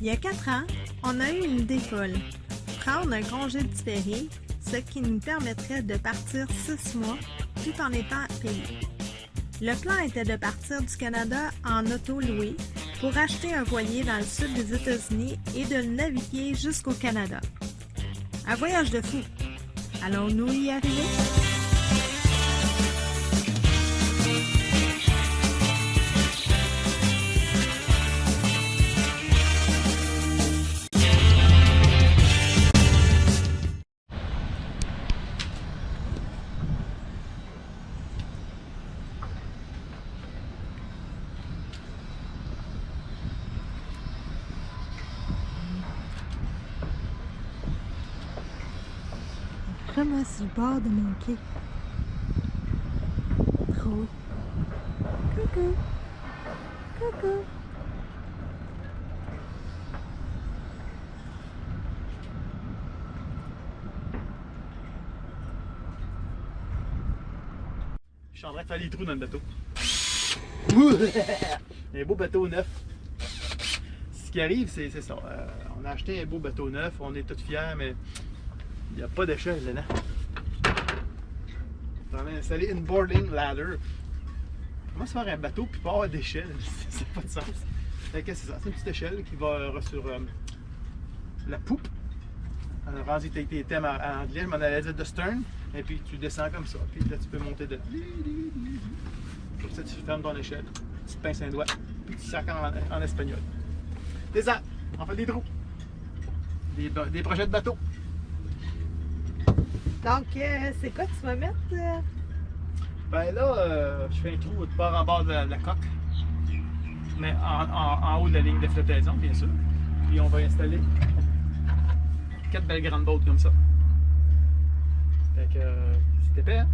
Il y a 4 ans, on a eu une idée folle. Prendre un congé différé, ce qui nous permettrait de partir 6 mois tout en étant payé. Le plan était de partir du Canada en auto loué pour acheter un voilier dans le sud des États-Unis et de le naviguer jusqu'au Canada. Un voyage de fou. Allons-nous y arriver? Vraiment sur le bord de mon quai. Trop. Coucou. Coucou. Je suis en train de faire les trous dans le bateau. Il y a un beau bateau neuf. Ce qui arrive, c'est ça. On a acheté un beau bateau neuf, on est tous fiers, mais il n'y a pas d'échelle dedans. On a installé une boarding ladder. Comment se faire un bateau puis pas avoir d'échelle? Ça n'a pas de sens. Fait que c'est ça, c'est une petite échelle qui va sur la poupe. On a rendu tes thèmes en anglais, je m'en allais dire de stern. Et puis tu descends comme ça. Puis là tu peux monter de. Comme ça tu fermes ton échelle. Tu te pinces un doigt. Puis tu sacs en espagnol. C'est ça! On fait des trous. Des projets de bateau. Donc, c'est quoi tu vas mettre? Ben là, je fais un trou de bord en bord de la coque. Mais en haut de la ligne de flottaison, bien sûr. Puis on va installer 4 belles grandes bottes comme ça. Fait que c'est épais, hein?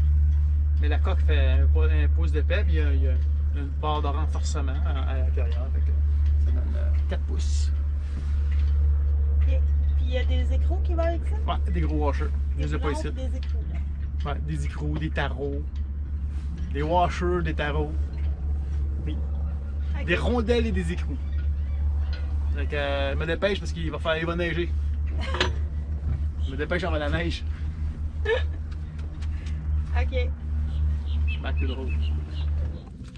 Mais la coque fait un pouce d'épais, puis il y a une barre de renforcement à l'intérieur. Fait que ça donne 4 pouces. Puis il y a des écrous qui vont avec ça? Ouais, des gros washers. Je les ai pas ici. Des écrous, là. Ouais, des écrous, des tarots, des washers, des tarots. Oui. Okay. Des rondelles et des écrous. Fait que je me dépêche parce qu'il va neiger. Je me dépêche avant la neige. OK. Ben, c'est drôle.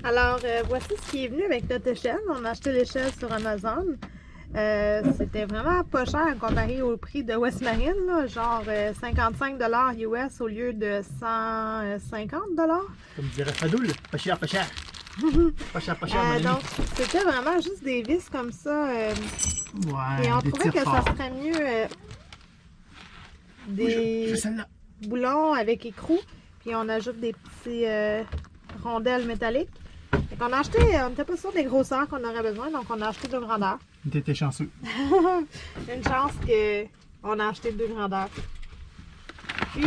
Alors, voici ce qui est venu avec notre échelle. On a acheté l'échelle sur Amazon. C'était vraiment pas cher comparé au prix de West Marine, là, genre 55 $ US au lieu de 150 $. Comme dirait Fadoul, pas cher, pas cher. Pas cher, pas cher, mon ami. Donc, c'était vraiment juste des vis comme ça. Ouais, et on des trouvait que tirs ça forts. serait mieux des Je celle-là. boulons avec écrou. Puis on ajoute des petits rondelles métalliques. Fait qu'on a acheté, on n'était pas sûr des grosseurs qu'on aurait besoin, donc on a acheté 2 grandeurs. T'étais chanceux. Une chance qu'on a acheté 2 grandeurs. Puis,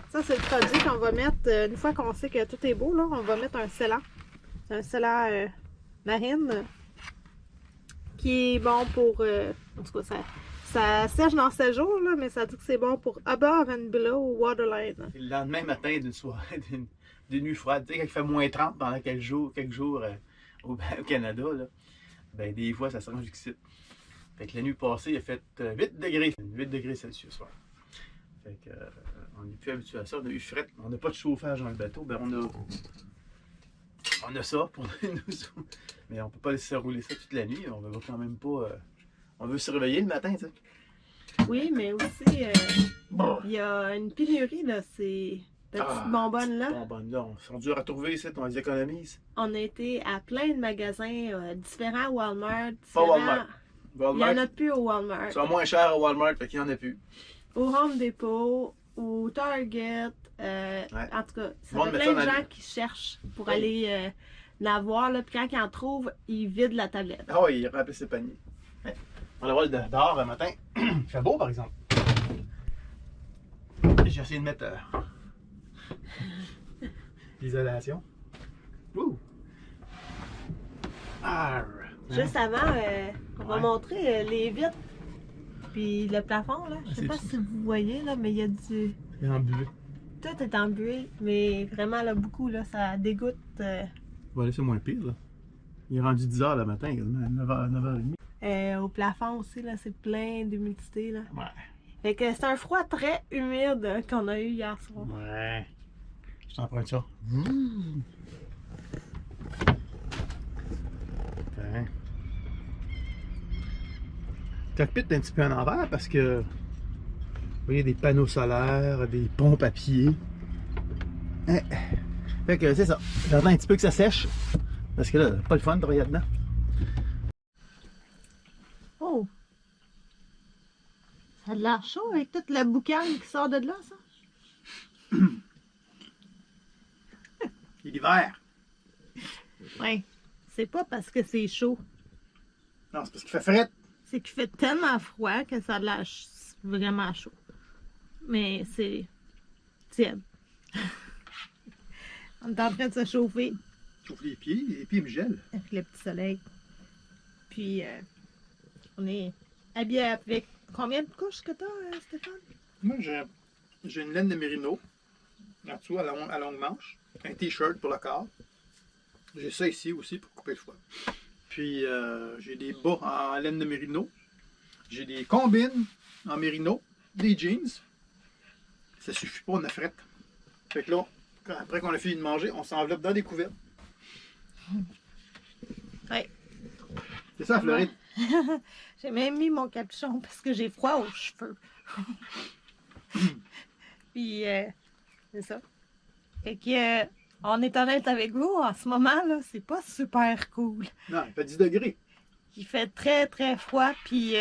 ça c'est le produit qu'on va mettre, une fois qu'on sait que tout est beau, là, on va mettre un scellant. C'est un scellant marine qui est bon pour, en tout cas ça sèche dans 7 jours, là, mais ça dit que c'est bon pour above and below waterline. Le lendemain matin d'une soirée, d'une nuit froide, tu sais, quand il fait moins 30 pendant quelques jours au Canada, là, ben des fois ça se range jusqu'ici. Fait que la nuit passée, il a fait 8 degrés Celsius. Ouais. Fait que on n'est plus habitué à ça, on a eu fret, on n'a pas de chauffage dans le bateau, ben on a ça pour nous. Mais on peut pas laisser rouler ça toute la nuit, on veut quand même pas. On veut se réveiller le matin, tu sais. Oui, mais aussi, il y a une pénurie, là, ces petites bonbonnes là. Bonbonnes là, on sont durs à trouver ici, on les économise. On a été à plein de magasins différents, Walmart. Pas Walmart. Il n'y en a plus au Walmart. Ils sont moins chers au Walmart, fait qu'il n'y en a plus. Au Home Depot, au Target. En tout cas, ça fait plein de gens qui cherchent pour aller l'avoir. Puis quand ils en trouvent, ils vident la tablette. Ah oui, il remplit ses paniers. Ouais. On va le voir dehors le matin. Il fait beau, par exemple. J'ai essayé de mettre l'isolation. Ouh! Juste avant, on va montrer les vitres. Puis le plafond, là. Je sais pas si vous voyez, là, mais il y a du... Il est embué. Tout est embué, mais vraiment, là, beaucoup, là, ça dégoûte. Voilà, c'est moins pire, là. Il est rendu 10 h le matin, quasiment, 9h30. Au plafond aussi, là, c'est plein d'humidité, là. Ouais. Fait que c'est un froid très humide qu'on a eu hier soir. Ouais. Je t'emprunte ça. Ben. Le cockpit est un petit peu en envers parce que vous voyez des panneaux solaires, des pompes à pied. Hein. Fait que c'est ça. J'attends un petit peu que ça sèche. Parce que là, pas le fun de travailler dedans. Oh! Ça a de l'air chaud avec toute la boucane qui sort de là, ça? C'est l'hiver. Ouais. C'est pas parce que c'est chaud. Non, c'est parce qu'il fait fret. C'est qu'il fait tellement froid que ça a de l'air vraiment chaud. Mais c'est tiède. On est en train de se chauffer Chauffe les pieds me gèlent. avec le petit soleil. Puis, on est habillé avec combien de couches que t'as, Stéphane? Moi, j'ai une laine de mérino. En dessous, à longue manche. Un t-shirt pour le corps. J'ai ça ici aussi pour couper le froid. Puis, j'ai des bas en laine de mérino. J'ai des combines en mérino. Des jeans. Ça suffit pas, on a fret. Fait que là, après qu'on a fini de manger, on s'enveloppe dans des couverts. Ouais. C'est ça, Floride. J'ai même mis mon capuchon parce que j'ai froid aux cheveux. Puis, c'est ça. Fait que, on est honnête avec vous, en ce moment, là, c'est pas super cool. Non, il fait 10 degrés. Il fait très, très froid, puis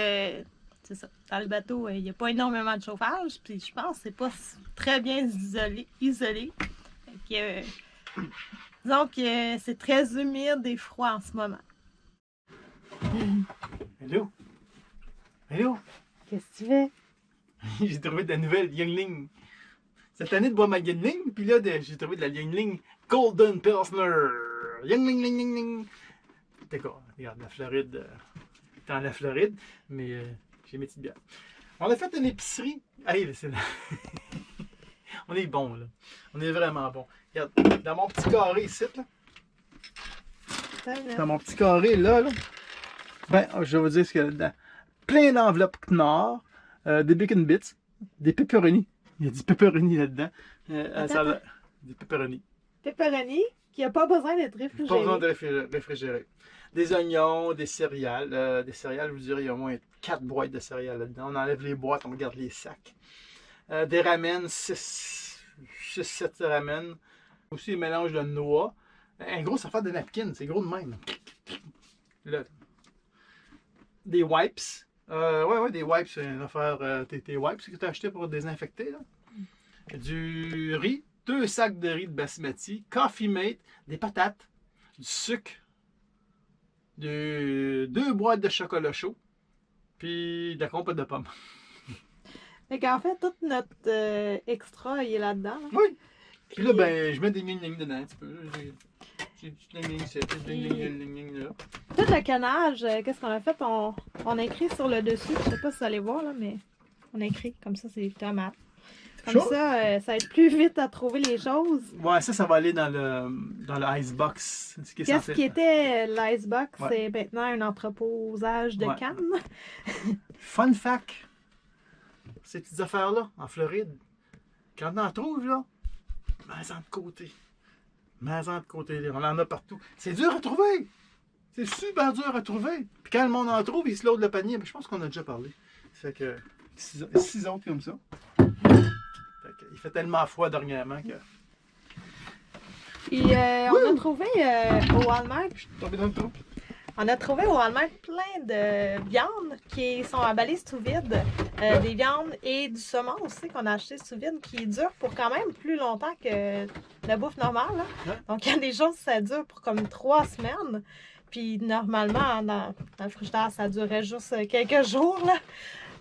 c'est ça. Dans le bateau, il n'y a pas énormément de chauffage, puis je pense que c'est pas très bien isolé. Fait que, disons que c'est très humide et froid en ce moment. Hello. Hello. Qu'est-ce que tu fais? J'ai trouvé de la nouvelle Yuengling. Cette année de boire ma Yuengling, puis là, j'ai trouvé de la Yuengling Golden Pilsner. Yuengling, ling, ling, ling. D'accord, regarde, la Floride. Dans la Floride, mais j'ai mes petites bières. On a fait une épicerie. Allez, c'est là. On est bon, là. On est vraiment bon. Regarde, dans mon petit carré ici, là. Dans mon petit carré, là, ben, je vais vous dire ce qu'il y a là-dedans. Plein d'enveloppes Knorr, des Bacon Bits, des pepperoni. Il y a du pepperoni là-dedans. Des pepperoni. Pepperoni, qui n'a pas besoin d'être réfrigéré. Pas besoin de réfrigérer. Des oignons, des céréales. Des céréales, je vous dirais, il y a au moins 4 boîtes de céréales là-dedans. On enlève les boîtes, on garde les sacs. Des ramen, 6-7 ramen. Aussi un mélange de noix. Un gros affaire de napkin, c'est gros de même. Là. Des wipes. Ouais, des wipes, c'est une affaire. Tes wipes que tu as acheté pour désinfecter. Là. Du riz, 2 sacs de riz de basmati, Coffee Mate, des patates, du sucre, 2 boîtes de chocolat chaud, puis de la compote de pommes. Fait qu'en fait, tout notre extra, il est là-dedans. Là. Oui. Puis là, ben, je mets des lignes dedans un petit peu. J'ai des lignes ici, des lignes là. Tout le canage, qu'est-ce qu'on a fait? On a écrit sur le dessus, je sais pas si vous allez voir, là, mais on a écrit comme ça, c'est tomate. Comme ça, ça va être plus vite à trouver les choses. Ouais, ça va aller dans le icebox. Qu'est-ce qui était l'icebox? Ouais. C'est maintenant un entreposage de cannes. Fun fact, ces petites affaires-là, en Floride, quand on en trouve, là, mets-en de côté. Mets-en de côté, on en a partout. C'est dur à trouver. C'est super dur à trouver. Puis quand le monde en trouve, il se load le panier. Mais je pense qu'on a déjà parlé. Fait que 6 autres comme ça. Il fait tellement froid dernièrement que... Puis on a trouvé au Walmart... Je suis tombé dans le trou. On a trouvé au Walmart plein de viandes qui sont emballées sous vide. Des viandes et du saumon aussi qu'on a acheté sous vide qui dure pour quand même plus longtemps que la bouffe normale. Là. Ouais. Donc il y a des choses ça dure pour comme 3 semaines. Puis normalement, dans le frigidaire, ça durerait juste quelques jours. Là.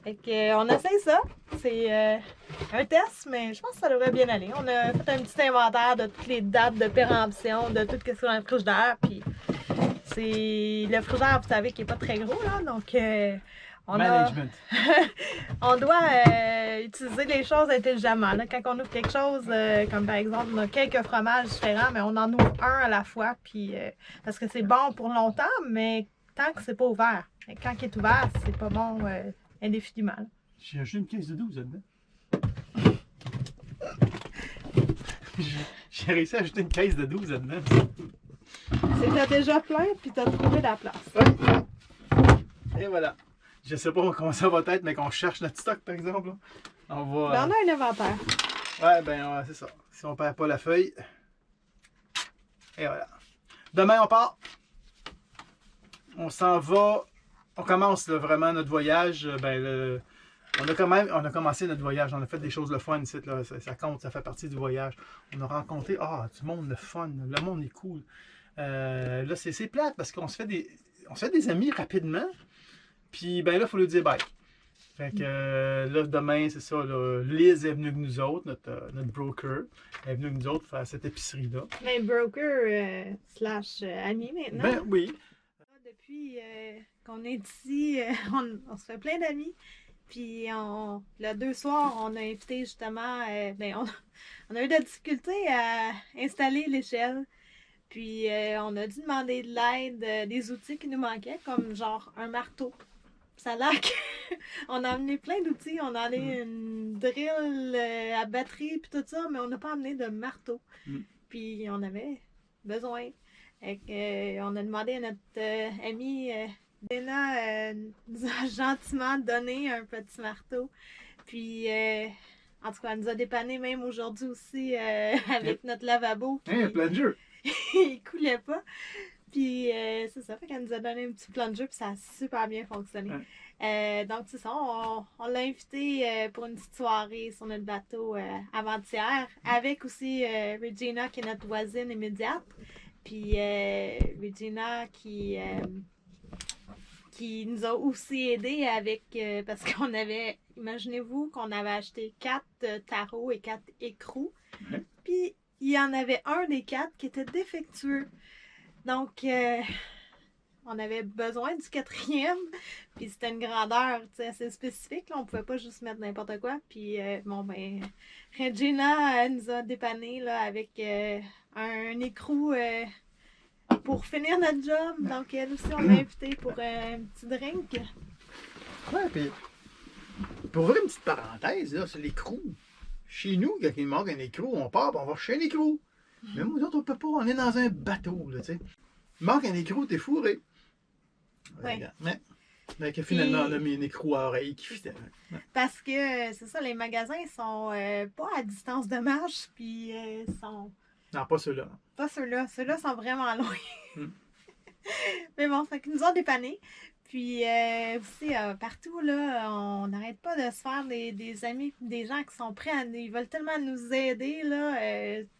Fait qu'on essaye ça. C'est un test, mais je pense que ça devrait bien aller. On a fait un petit inventaire de toutes les dates de péremption, de tout ce qui est dans le frigidaire. Puis c'est le frigidaire, vous savez, qui n'est pas très gros, là. Donc, management. On doit utiliser les choses intelligemment. Là. Quand on ouvre quelque chose, comme par exemple, on a quelques fromages différents, mais on en ouvre un à la fois. Puis, parce que c'est bon pour longtemps, mais tant que c'est pas ouvert. Mais quand il est ouvert, c'est pas bon indéfiniment. Là. J'ai acheté une caisse de 12 là-dedans. J'ai réussi à ajouter une caisse de 12 là-dedans. C'était déjà plein, puis t'as trouvé la place. Ouais. Et voilà. Je sais pas comment ça va être, mais qu'on cherche notre stock, par exemple. Là. On va. Ben, on a un inventaire. Ouais, ben ouais, c'est ça. Si on perd pas la feuille. Et voilà. Demain, on part. On s'en va. On commence là, vraiment notre voyage. Ben, on a commencé notre voyage. On a fait des choses le fun ici. Là. Ça compte, ça fait partie du voyage. On a rencontré du monde le fun. Le monde est cool. Là, c'est plate parce qu'on se fait des amis rapidement. Puis ben là, il faut lui dire bye. Fait que là, demain, c'est ça. Là, Liz est venue avec nous autres, notre broker. Elle est venue avec nous autres faire cette épicerie-là. Mais broker slash ami maintenant. Ben oui. Depuis qu'on est ici, on se fait plein d'amis. Puis le 2 soirs, on a invité justement, on a eu de la difficulté à installer l'échelle. Puis on a dû demander de l'aide, des outils qui nous manquaient, comme genre un marteau. Ça a l'air qu'on a amené plein d'outils. On a amené une drill à batterie puis tout ça, mais on n'a pas amené de marteau. Puis on avait besoin. On a demandé à notre amie Dana nous a gentiment donné un petit marteau. Puis en tout cas, elle nous a dépanné même aujourd'hui aussi avec notre lavabo. Hein, plein de jeux. Il coulait pas. Puis c'est ça, fait qu'elle nous a donné un petit plan de jeu, puis ça a super bien fonctionné. Ouais. Donc c'est ça, on l'a invité pour une petite soirée sur notre bateau avant-hier, avec aussi Regina qui est notre voisine immédiate. Puis Regina qui nous a aussi aidé avec, parce qu'on avait, imaginez-vous qu'on avait acheté 4 tarots et 4 écrous. Ouais. Puis il y en avait un des 4 qui était défectueux. Donc, on avait besoin du 4e, puis c'était une grandeur assez spécifique. Là. On pouvait pas juste mettre n'importe quoi. Puis, Regina nous a dépanné là, avec un écrou pour finir notre job. Donc, elle aussi, on l'a invité pour un petit drink. Ouais, puis pour ouvrir une petite parenthèse, là, c'est l'écrou. Chez nous, quand il manque un écrou, on part, on va chercher un écrou. Mais nous autres, on peut pas, on est dans un bateau, là, tu sais. Il manque un écrou, t'es fourré. Ouais. Mais que finalement, on a mis un écrou à oreille qui fitait. Ouais. Parce que, c'est ça, les magasins sont pas à distance de marche, puis sont... Non, pas ceux-là. Pas ceux-là. Ceux-là sont vraiment loin. Mais bon, ça nous ont dépanné. Puis aussi, partout, là, on n'arrête pas de se faire des amis, des gens qui sont prêts ils veulent tellement nous aider, là.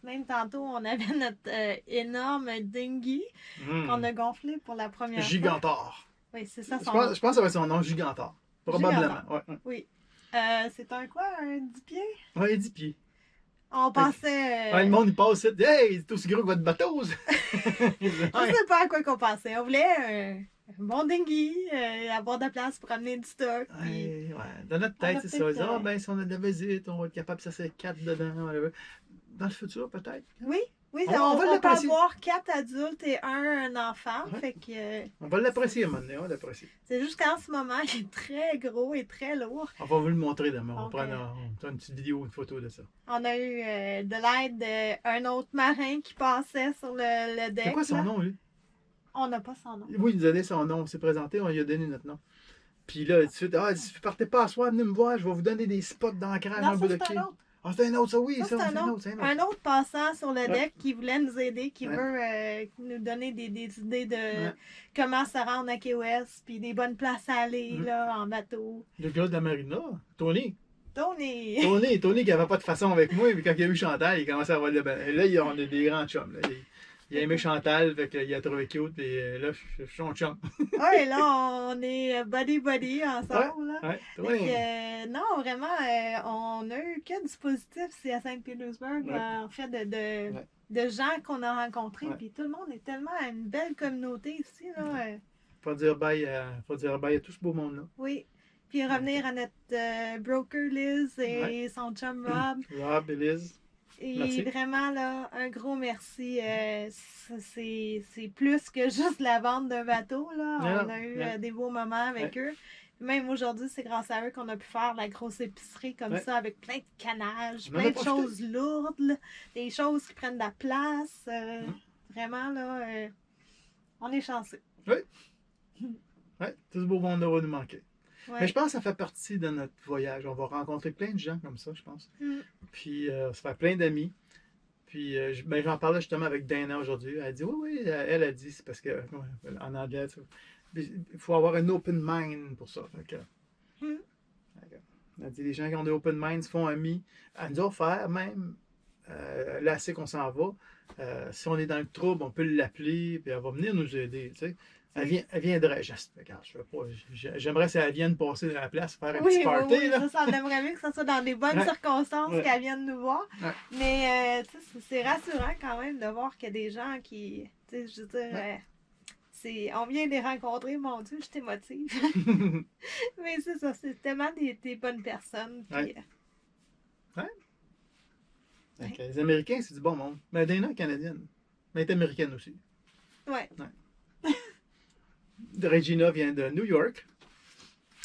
Même tantôt, on avait notre énorme dinghy qu'on a gonflé pour la première fois. Gigantor. Oui, c'est ça son nom. Je pense que ça va être son nom, Gigantor. Probablement. Ouais. Oui. C'est un quoi, un 10 pieds? Oui, 10 pieds. On pensait... le monde, il passe ici. Hey, c'est aussi gros que votre bateau! On sait pas à quoi qu'on pensait. On voulait... un bon dinghy, avoir de la place pour amener du stock. Ouais. Dans notre tête, c'est ça. Si on a de la visite, on va être capable de s'asseoir 4 dedans. Dans le futur, peut-être. Oui, on peut avoir 4 adultes et un enfant. Ouais. Fait que, on va l'apprécier maintenant, on va l'apprécier. C'est juste qu'en ce moment, il est très gros et très lourd. On va vous le montrer demain. On prend une petite vidéo, une photo de ça. On a eu de l'aide d'un autre marin qui passait sur le deck. C'est quoi son nom, lui? On n'a pas son nom. Oui, il nous a donné son nom. On s'est présenté, on lui a donné notre nom. Puis là, tout de suite, si vous partez pas à soir, venez me voir, je vais vous donner des spots d'ancrage en bout de quai. Ah, c'est un autre, ça, oui. C'est un autre. Un autre passant sur le deck qui voulait nous aider, qui veut nous donner des idées de comment se rendre à Key West, puis des bonnes places à aller là, en bateau. Le gars de la marina, Tony qui avait pas de façon avec moi, mais quand il a eu Chantal, il commençait à avoir le bain. Et là, on a des grands chums. Là. Il a aimé Chantal, fait qu'il a trouvé cute, et là, je suis son chum. Oui, là, on est buddy ensemble. Non, vraiment, on a eu que du positif ici à Saint-Pétersbourg, en fait, de gens qu'on a rencontrés. Puis tout le monde est tellement une belle communauté ici. Là. Faut dire bye à tout ce beau monde-là. Oui. Puis revenir à notre broker Liz et son chum Rob. Rob et Liz. Et Merci. vraiment, là, un gros merci. C'est plus que juste la vente d'un bateau, là. Yeah, On a eu yeah. des beaux moments avec eux. Même aujourd'hui, c'est grâce à eux qu'on a pu faire la grosse épicerie comme Ouais. ça, avec plein de canages, On en a plein de profité. choses lourdes, là, des choses qui prennent de la place. Mm. Vraiment, là, on est chanceux. Oui. Ouais, tout ce beau monde va nous manquer. Ouais. Mais je pense que ça fait partie de notre voyage. On va rencontrer plein de gens comme ça, je pense. Mm. Puis, se faire plein d'amis. Puis, ben, j'en parlais justement avec Dana aujourd'hui. Elle dit, oui, elle a dit, c'est parce que, en anglais, il faut avoir un open mind pour ça. Fait que, Mm. elle a dit, les gens qui ont des open minds se font amis. Elle nous a offert même, là, c'est qu'on s'en va. Si on est dans le trouble, on peut l'appeler, puis elle va venir nous aider, tu sais. Elle viendrait. Regarde, je veux pas. J'aimerais si elle vienne passer à la place, faire un petit party. Oui, là. ça, on aimerait mieux que ce soit dans des bonnes Ouais. circonstances Ouais. qu'elle vienne nous voir. Ouais. Mais tu sais, c'est rassurant quand même de voir qu'il y a des gens qui, tu sais, je veux dire, Ouais. on vient de les rencontrer, mon Dieu, je t'émotive. Mais c'est ça, c'est tellement des bonnes personnes. Puis, Ouais. Fait que les Américains, c'est du bon monde. Mais Dana est canadienne. Mais elle est américaine aussi. ouais. Regina vient de New York.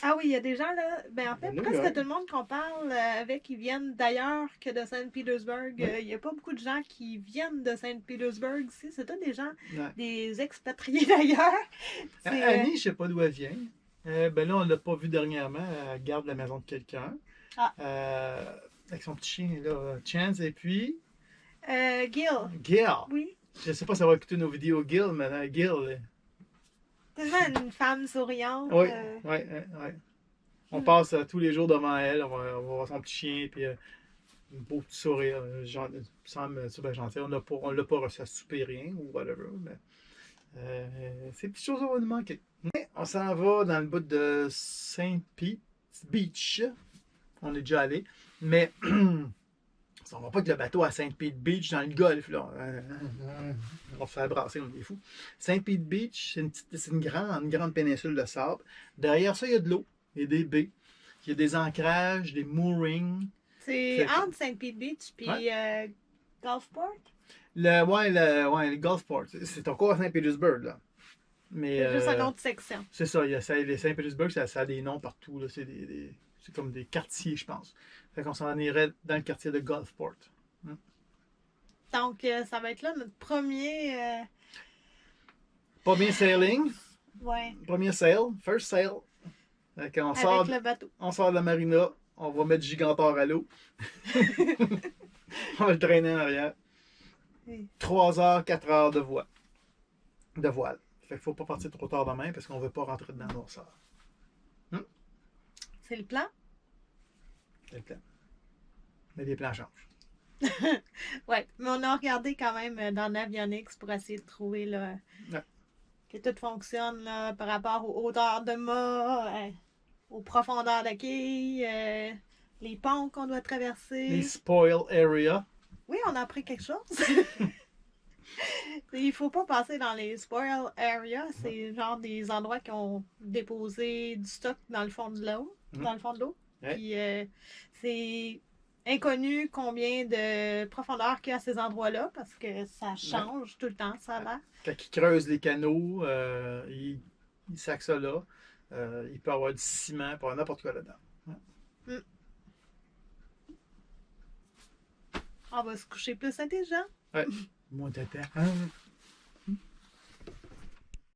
Ah oui, il y a des gens là, ben en fait, New presque York. tout le monde qu'on parle avec, ils viennent d'ailleurs que de Saint-Pétersbourg. Ouais. Il n'y a pas beaucoup de gens qui viennent de Saint-Pétersbourg ici. C'est tous des gens, Ouais. des expatriés d'ailleurs. C'est, Annie, je ne sais pas d'où elle vient. Ben là, on ne l'a pas vue dernièrement. Elle garde la maison de quelqu'un. Ah. Avec son petit chien, là, Chance. Et puis, Gil, Gil. oui. Je ne sais pas si elle va écouter nos vidéos, Gil, mais Gil. Tellement une femme souriante. Oui, oui. On Mm. passe tous les jours devant elle. On va voir son petit chien. Puis, un beau petit sourire. Il semble super gentil. On ne l'a pas reçu à souper, rien, ou whatever. Mais, ces petites choses vont nous manquer. Mais on s'en va dans le bout de Saint Pete Beach. On est déjà allé. Mais on va pas avec le bateau à Saint Pete Beach dans le golfe. Là. On va se faire brasser, on est fous. Saint Pete Beach, c'est une grande péninsule de sable. Derrière ça, il y a de l'eau. Il y a des baies. Il y a des ancrages, des moorings. C'est entre Saint-Pete Beach puis Gulfport. Le Gulfport. C'est encore à Saint-Pétersbourg, là. Mais, C'est juste une autre section. c'est ça, les Saint-Pétersbourg, ça a des noms partout. Là. C'est comme des quartiers, je pense. Fait qu'on s'en irait dans le quartier de Gulfport. Donc, ça va être là notre premier. Premier sailing, Ouais, premier sail, first sail. Fait qu'on avec le bateau. on sort de la marina, on va mettre Gigantor à l'eau. On va le traîner en arrière. Oui. 3 heures, 4 heures de voile. Fait qu'il faut pas partir trop tard demain parce qu'on veut pas rentrer dans la noirceur. C'est le plan? C'est le plan. Mais les plans changent. Ouais, mais on a regardé quand même dans l'avionics pour essayer de trouver là, Ouais. que tout fonctionne là, par rapport aux hauteurs de mât, aux profondeurs de quilles, les ponts qu'on doit traverser. Les spoil area. Oui, on a appris quelque chose. Il faut pas passer dans les spoil areas. C'est genre des endroits qui ont déposé du stock dans le fond de l'eau. Dans le fond de l'eau. Ouais. Puis c'est inconnu combien de profondeur qu'il y a à ces endroits-là parce que ça change tout le temps, ça a l'air. Quand ils creusent les canaux, ils sacent ça là. Il peut y avoir du ciment, il peut y avoir n'importe quoi là-dedans. On va se coucher plus intelligent. Ouais. Moi, t'attends.